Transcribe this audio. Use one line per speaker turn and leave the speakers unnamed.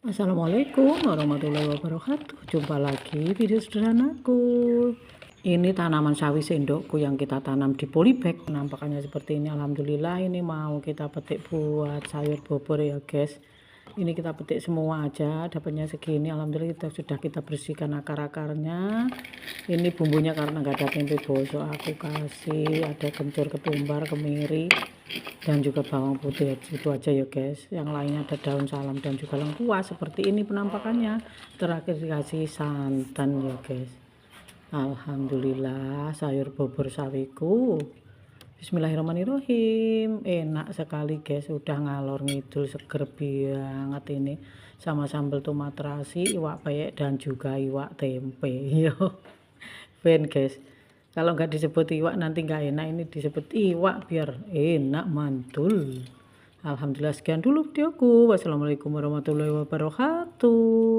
Assalamualaikum warahmatullahi wabarakatuh. Jumpa lagi video sederhanaku. Ini tanaman sawi sendokku yang kita tanam di polybag. Penampakannya seperti ini. Alhamdulillah ini mau kita petik buat sayur bobor ya guys. Ini kita petik semua aja, dapatnya segini. Alhamdulillah sudah kita bersihkan akar-akarnya. Ini bumbunya karena nggak ada tempe bosok, aku kasih ada kencur, ketumbar, kemiri, dan juga bawang putih. Itu aja ya guys. Yang lainnya ada daun salam dan juga lengkuas. Seperti ini penampakannya. Terakhir dikasih santan ya guys. Alhamdulillah sayur bobor sawiku. Bismillahirrahmanirrahim. Enak sekali guys, udah ngalor ngidul, seger banget ini. Sama sambal tomat terasi, iwak peyek dan juga iwak tempe. Yo, ben guys. Kalau nggak disebut iwak nanti nggak enak, ini disebut iwak biar enak mantul. Alhamdulillah sekian dulu videoku. Wassalamualaikum warahmatullahi wabarakatuh.